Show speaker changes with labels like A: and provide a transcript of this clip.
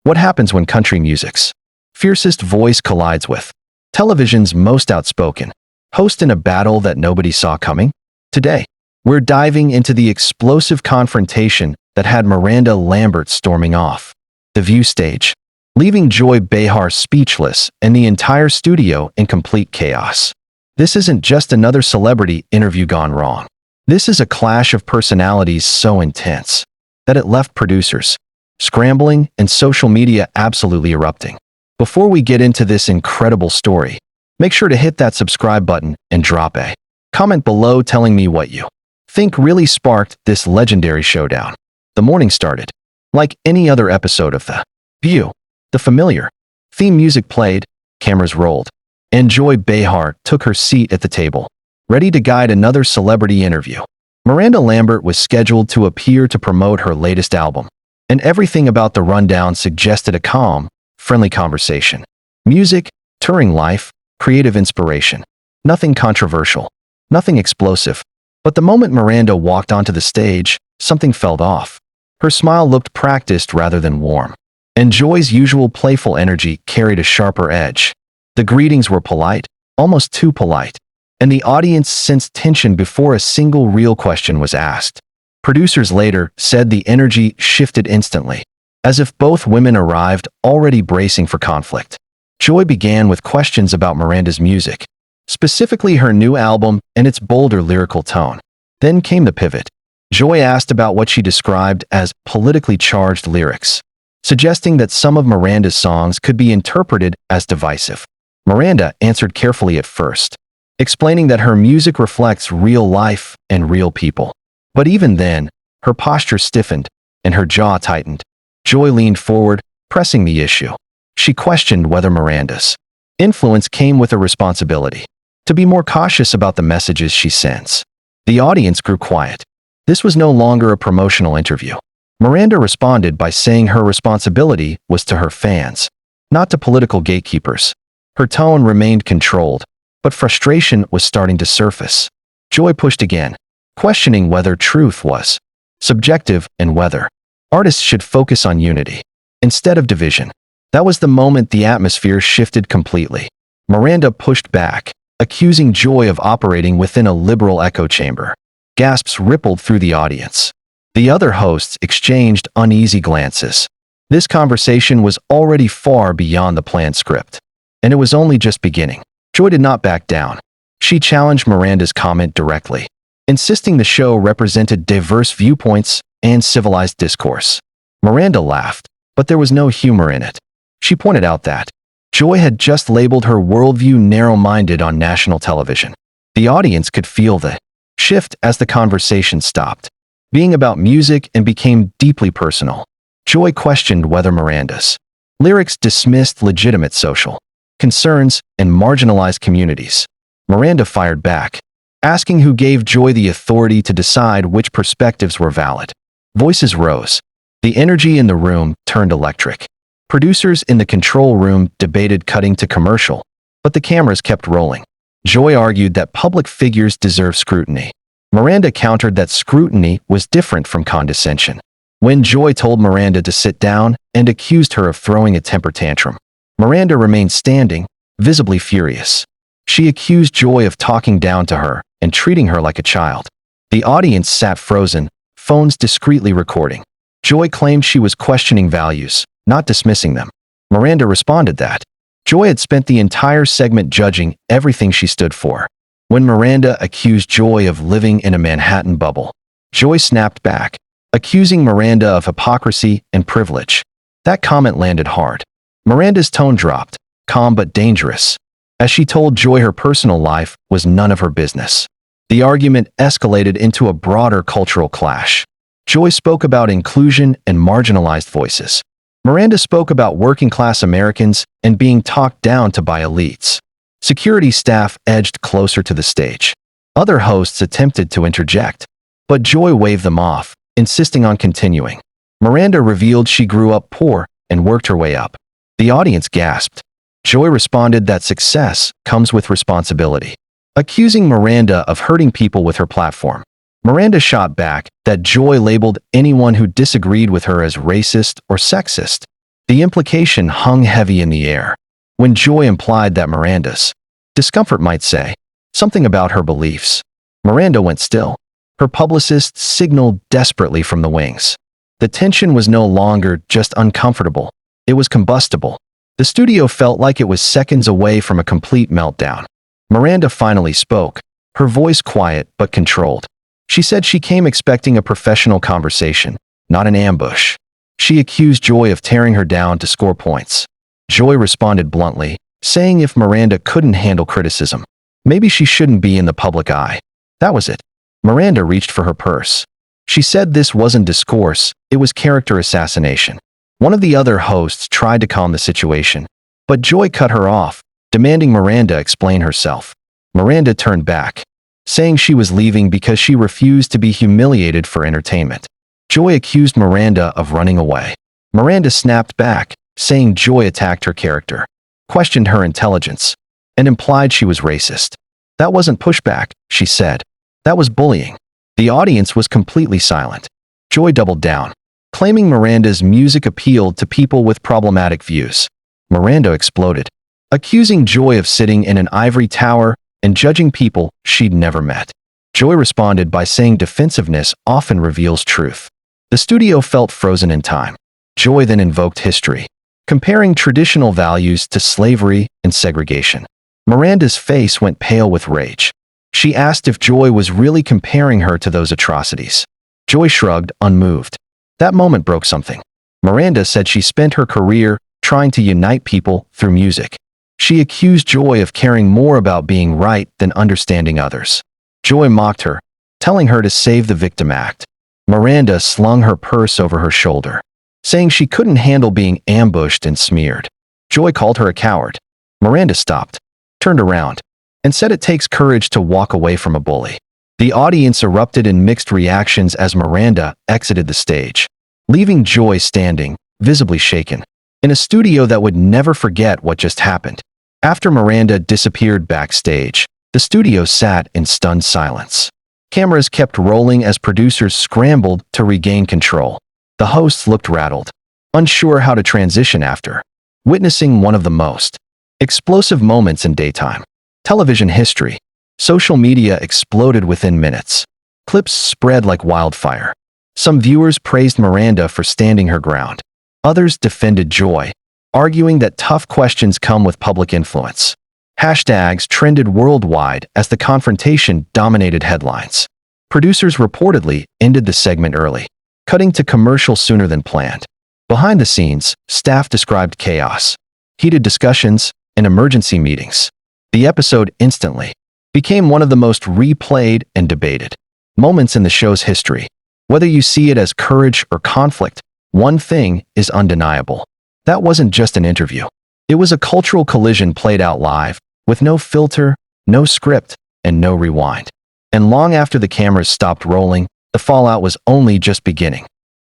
A: What happens when country music's fiercest voice collides with television's most outspoken host in a battle that nobody saw coming? Today, we're diving into the explosive confrontation that had Miranda Lambert storming off the view stage, leaving Joy Behar speechless and the entire studio in complete chaos. This isn't just another celebrity interview gone wrong. This is a clash of personalities so intense that it left producers scrambling and social media absolutely erupting. Before we get into this incredible story, make sure to hit that subscribe button and drop a comment below telling me what you think really sparked this legendary showdown. The morning started like any other episode of The View. The familiar theme music played, cameras rolled, and Joy Behar took her seat at the table, ready to guide another celebrity interview. Miranda Lambert was scheduled to appear to promote her latest album, and everything about the rundown suggested a calm, friendly conversation. Music, touring life, creative inspiration. Nothing controversial, nothing explosive. But the moment Miranda walked onto the stage, something felt off. Her smile looked practiced rather than warm, and Joy's usual playful energy carried a sharper edge. The greetings were polite, almost too polite, and the audience sensed tension before a single real question was asked. Producers later said the energy shifted instantly, as if both women arrived already bracing for conflict. Joy began with questions about Miranda's music, specifically her new album and its bolder lyrical tone. Then came the pivot. Joy asked about what she described as politically charged lyrics, suggesting that some of Miranda's songs could be interpreted as divisive. Miranda answered carefully at first, explaining that her music reflects real life and real people. But even then, her posture stiffened and her jaw tightened. Joy leaned forward, pressing the issue. She questioned whether Miranda's influence came with a responsibility to be more cautious about the messages she sends. The audience grew quiet. This was no longer a promotional interview. Miranda responded by saying her responsibility was to her fans, not to political gatekeepers. Her tone remained controlled, but frustration was starting to surface. Joy pushed again, questioning whether truth was subjective and whether artists should focus on unity instead of division. That was the moment the atmosphere shifted completely. Miranda pushed back, accusing Joy of operating within a liberal echo chamber. Gasps rippled through the audience. The other hosts exchanged uneasy glances. This conversation was already far beyond the planned script, and it was only just beginning. Joy did not back down. She challenged Miranda's comment directly, insisting the show represented diverse viewpoints and civilized discourse. Miranda laughed, but there was no humor in it. She pointed out that Joy had just labeled her worldview narrow-minded on national television. The audience could feel the shift as the conversation stopped being about music and became deeply personal. Joy questioned whether Miranda's lyrics dismissed legitimate social concerns and marginalized communities. Miranda fired back, asking who gave Joy the authority to decide which perspectives were valid. Voices rose. The energy in the room turned electric. Producers in the control room debated cutting to commercial, but the cameras kept rolling. Joy argued that public figures deserve scrutiny. Miranda countered that scrutiny was different from condescension. When Joy told Miranda to sit down and accused her of throwing a temper tantrum, Miranda remained standing, visibly furious. She accused Joy of talking down to her and treating her like a child. The audience sat frozen, phones discreetly recording. Joy claimed she was questioning values, not dismissing them. Miranda responded that Joy had spent the entire segment judging everything she stood for. When Miranda accused Joy of living in a Manhattan bubble, Joy snapped back, accusing Miranda of hypocrisy and privilege. That comment landed hard. Miranda's tone dropped, calm but dangerous, as she told Joy her personal life was none of her business. The argument escalated into a broader cultural clash. Joy spoke about inclusion and marginalized voices. Miranda spoke about working-class Americans and being talked down to by elites. Security staff edged closer to the stage. Other hosts attempted to interject, but Joy waved them off, insisting on continuing. Miranda revealed she grew up poor and worked her way up. The audience gasped. Joy responded that success comes with responsibility, accusing Miranda of hurting people with her platform. Miranda shot back that Joy labeled anyone who disagreed with her as racist or sexist. The implication hung heavy in the air. When Joy implied that Miranda's discomfort might say something about her beliefs, Miranda went still. Her publicist signaled desperately from the wings. The tension was no longer just uncomfortable. It was combustible. The studio felt like it was seconds away from a complete meltdown. Miranda finally spoke, her voice quiet but controlled. She said she came expecting a professional conversation, not an ambush. She accused Joy of tearing her down to score points. Joy responded bluntly, saying if Miranda couldn't handle criticism, maybe she shouldn't be in the public eye. That was it. Miranda reached for her purse. She said this wasn't discourse, it was character assassination. One of the other hosts tried to calm the situation, but Joy cut her off, demanding Miranda explain herself. Miranda turned back, saying she was leaving because she refused to be humiliated for entertainment. Joy accused Miranda of running away. Miranda snapped back, saying Joy attacked her character, questioned her intelligence, and implied she was racist. That wasn't pushback, she said. That was bullying. The audience was completely silent. Joy doubled down, claiming Miranda's music appealed to people with problematic views. Miranda exploded, accusing Joy of sitting in an ivory tower and judging people she'd never met. Joy responded by saying defensiveness often reveals truth. The studio felt frozen in time. Joy then invoked history, comparing traditional values to slavery and segregation. Miranda's face went pale with rage. She asked if Joy was really comparing her to those atrocities. Joy shrugged, unmoved. That moment broke something. Miranda said she spent her career trying to unite people through music. She accused Joy of caring more about being right than understanding others. Joy mocked her, telling her to save the victim act. Miranda slung her purse over her shoulder, saying she couldn't handle being ambushed and smeared. Joy called her a coward. Miranda stopped, turned around, and said it takes courage to walk away from a bully. The audience erupted in mixed reactions as Miranda exited the stage, leaving Joy standing, visibly shaken, in a studio that would never forget what just happened. After Miranda disappeared backstage, the studio sat in stunned silence. Cameras kept rolling as producers scrambled to regain control. The hosts looked rattled, unsure how to transition after witnessing one of the most explosive moments in daytime television history. Social media exploded within minutes. Clips spread like wildfire. Some viewers praised Miranda for standing her ground. Others defended Joy, arguing that tough questions come with public influence. Hashtags trended worldwide as the confrontation dominated headlines. Producers reportedly ended the segment early, cutting to commercial sooner than planned. Behind the scenes, staff described chaos, heated discussions, and emergency meetings. The episode instantly became one of the most replayed and debated moments in the show's history. Whether you see it as courage or conflict, one thing is undeniable. That wasn't just an interview. It was a cultural collision played out live, with no filter, no script, and no rewind. And long after the cameras stopped rolling, the fallout was only just beginning.